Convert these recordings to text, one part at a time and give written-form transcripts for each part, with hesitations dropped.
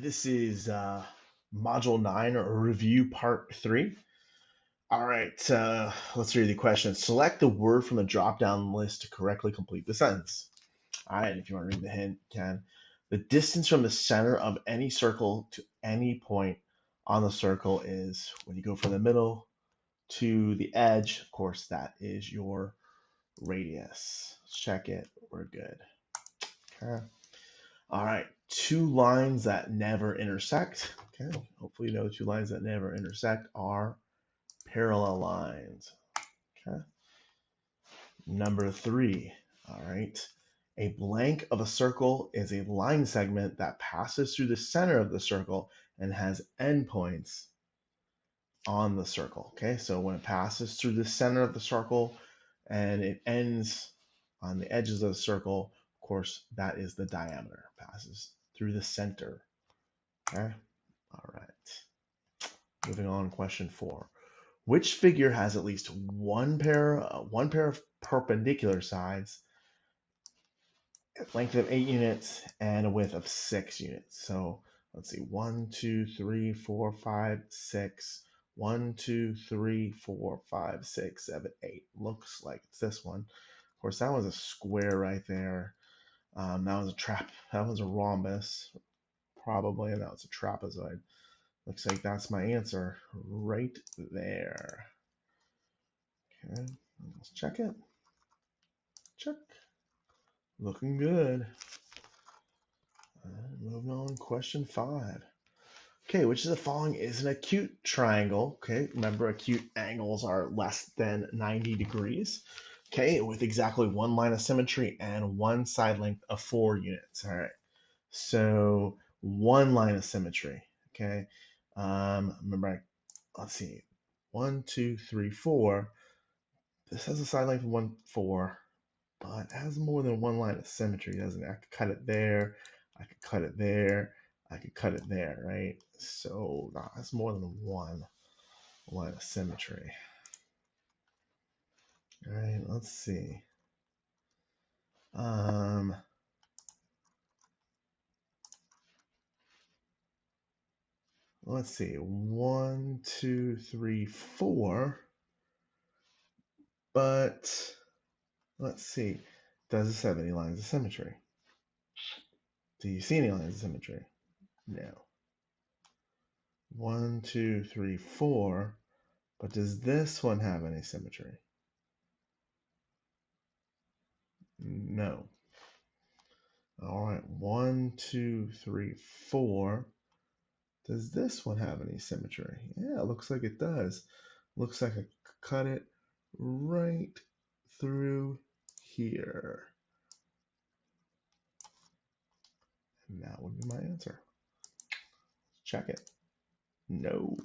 This is Module 9 or Review Part 3. All right, let's read the question. Select the word from the drop-down list to correctly complete the sentence. All right, if you want to read the hint, you can. The distance from the center of any circle to any point on the circle is, when you go from the middle to the edge, of course, that is your radius. Let's check it. We're good. Okay. All right, two lines that never intersect. Okay, hopefully you know two lines that never intersect are parallel lines. Okay. Number 3. All right. A blank of a circle is a line segment that passes through the center of the circle and has endpoints on the circle. Okay, so when it passes through the center of the circle and it ends on the edges of the circle, of course, that is the diameter. Passes through the center. Okay. All right. Moving on, question 4. Which figure has at least one pair of perpendicular sides, a length of 8 units, and a width of 6 units? So let's see, 1, 2, 3, 4, 5, 6. 1, 2, 3, 4, 5, 6, 7, 8. Looks like it's this one. Of course, that was a square right there. That was a trap. That was a rhombus, probably, and that was a trapezoid. Looks like that's my answer right there. Okay, let's check it. Check. Looking good. Moving on, question 5. Okay, which of the following is an acute triangle? Okay, remember acute angles are less than 90 degrees. Okay, with exactly one line of symmetry and one side length of 4 units. All right, so one line of symmetry. Okay, remember, let's see, 1, 2, 3, 4. This has a side length of 1, 4, but it has more than one line of symmetry, doesn't it? I could cut it there, I could cut it there, I could cut it there, right? So that's more than one line of symmetry. All right, let's see. Let's see. 1, 2, 3, 4. But let's see. Does this have any lines of symmetry? Do you see any lines of symmetry? No. 1, 2, 3, 4. But does this one have any symmetry? No. All right, 1, 2, 3, 4. Does this one have any symmetry? Yeah, it looks like it does. Looks like I cut it right through here. And that would be my answer. Check it. No.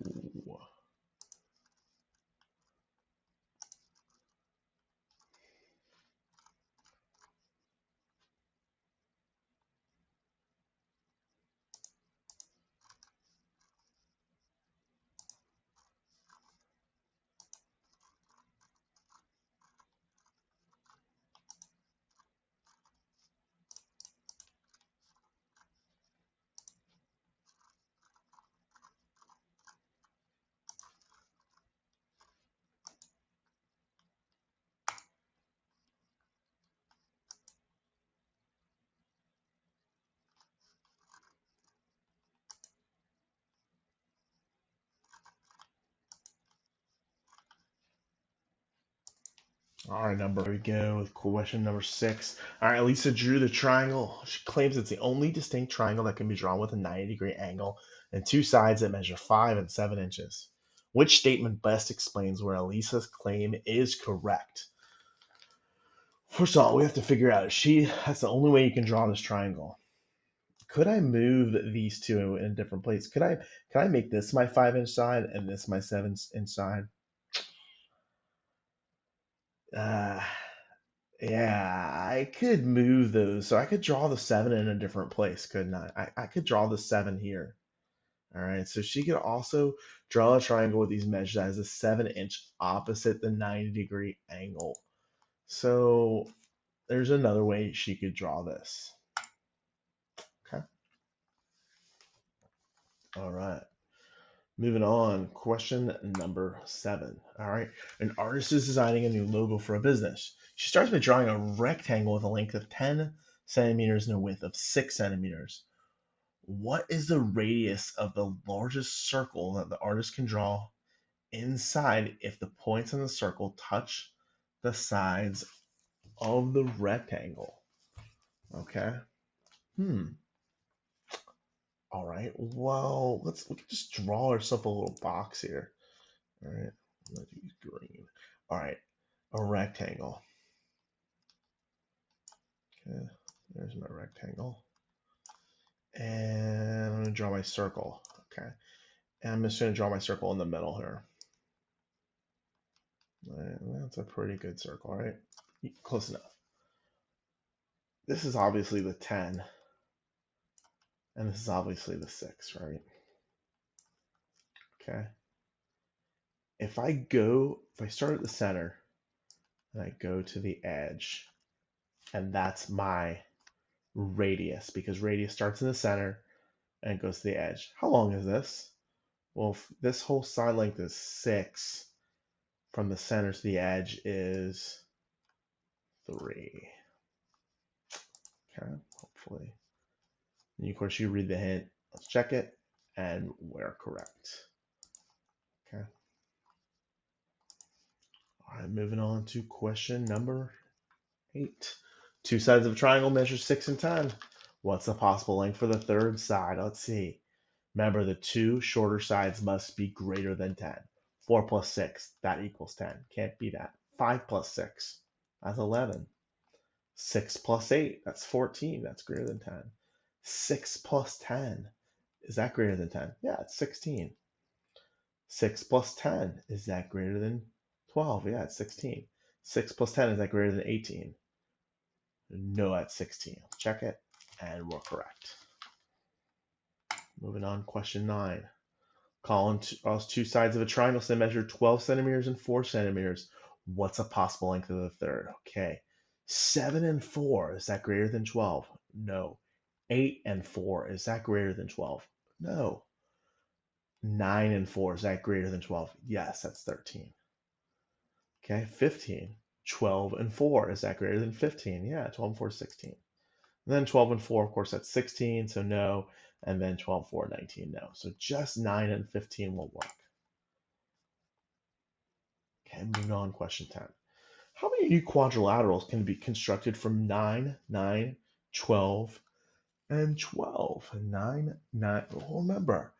All right, here we go with question number 6. All right, Lisa drew the triangle. She claims it's the only distinct triangle that can be drawn with a 90-degree angle and two sides that measure 5 and 7 inches. Which statement best explains where Elisa's claim is correct? First of all, we have to figure out that's the only way you can draw this triangle. Could I move these two in a different place? Can I make this my 5-inch side and this my 7-inch side? Uh, yeah, I could move those. So I could draw the 7 in a different place, couldn't I? I could draw the 7 here. All right, so she could also draw a triangle with these measures as a 7-inch opposite the 90-degree angle. So there's another way she could draw this. Okay. All right. Moving on, question number 7. All right. An artist is designing a new logo for a business. She starts by drawing a rectangle with a length of 10 centimeters and a width of 6 centimeters. What is the radius of the largest circle that the artist can draw inside if the points on the circle touch the sides of the rectangle? Okay. All right. Well, we can just draw ourselves a little box here. All right. Let's use green. All right. A rectangle. Okay. There's my rectangle. And I'm going to draw my circle. Okay. And I'm just going to draw my circle in the middle here. All right. That's a pretty good circle, right? Close enough. This is obviously the 10. And this is obviously the 6, right? Okay. If I start at the center and I go to the edge, and that's my radius, because radius starts in the center and goes to the edge. How long is this? Well, if this whole side length is 6, from the center to the edge is 3. Okay, hopefully. And of course, you read the hint. Let's check it, and we're correct. Okay. All right, moving on to question number 8. Two sides of a triangle measure 6 and 10. What's the possible length for the third side? Let's see. Remember, the two shorter sides must be greater than 10. 4 plus 6, that equals 10. Can't be that. 5 plus 6, that's 11. 6 plus 8, that's 14. That's greater than 10. 6 plus 10, is that greater than 10? Yeah, it's 16. 6 plus 10, is that greater than 12? Yeah, it's 16. 6 plus 10, is that greater than 18? No, that's 16. Check it, and we're correct. Moving on, question 9. Column two sides of a triangle so they measure 12 centimeters and 4 centimeters. What's a possible length of the third? Okay. 7 and 4, is that greater than 12? No. 8 and 4, is that greater than 12? No. 9 and 4, is that greater than 12? Yes, that's 13. Okay, 15. 12 and 4, is that greater than 15? Yeah, 12 and 4 is 16. And then 12 and 4, of course, that's 16, so no. And then 12, 4, 19, no. So just 9 and 15 will work. Okay, moving on, question 10. How many new quadrilaterals can be constructed from 9, 9, 12, and 12? 9, 9, well, remember,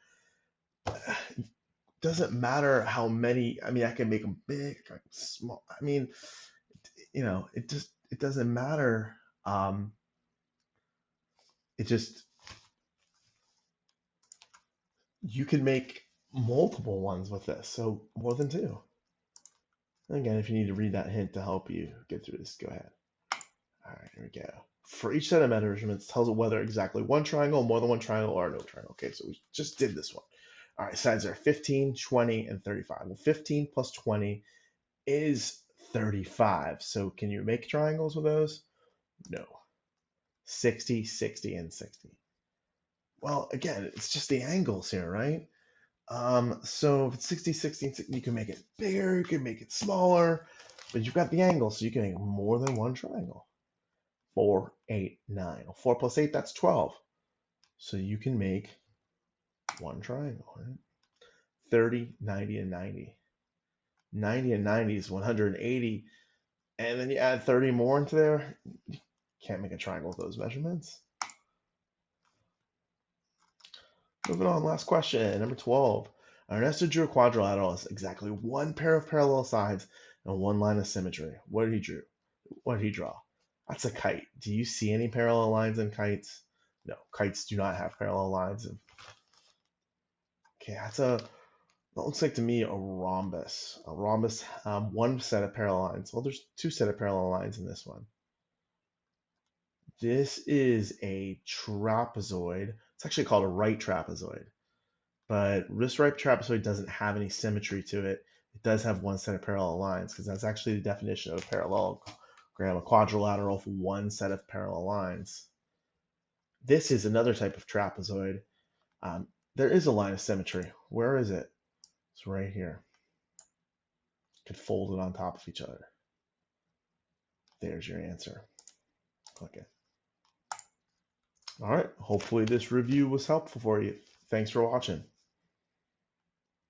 it doesn't matter how many, I mean, I can make them big, small, I mean, it doesn't matter. You can make multiple ones with this, so more than 2. And again, if you need to read that hint to help you get through this, go ahead. All right, here we go. For each set of measurements, tells it whether exactly one triangle, more than one triangle, or no triangle. Okay, so we just did this one. All right, sides are 15, 20, and 35. Well, 15 plus 20 is 35. So can you make triangles with those? No. 60, 60, and 60. Well, again, it's just the angles here, right? So if it's 60, 60, and 60, you can make it bigger, you can make it smaller, but you've got the angle, so you can make more than one triangle. 4, 8, 9. 4 plus 8, that's 12. So you can make one triangle, right? 30, 90, and 90. 90 and 90 is 180. And then you add 30 more into there. You can't make a triangle with those measurements. Moving on, last question, number 12. Ernesto drew a quadrilateral as exactly one pair of parallel sides and one line of symmetry. What did he draw? That's a kite. Do you see any parallel lines in kites? No, kites do not have parallel lines. Okay, that looks like to me a rhombus. A rhombus, one set of parallel lines. Well, there's 2 set of parallel lines in this one. This is a trapezoid. It's actually called a right trapezoid. But this right trapezoid doesn't have any symmetry to it. It does have one set of parallel lines, because that's actually the definition of a parallelogram, a quadrilateral with one set of parallel lines. This is another type of trapezoid. There is a line of symmetry. Where is it? It's right here. You could fold it on top of each other. There's your answer. Click it. All right. Hopefully this review was helpful for you. Thanks for watching.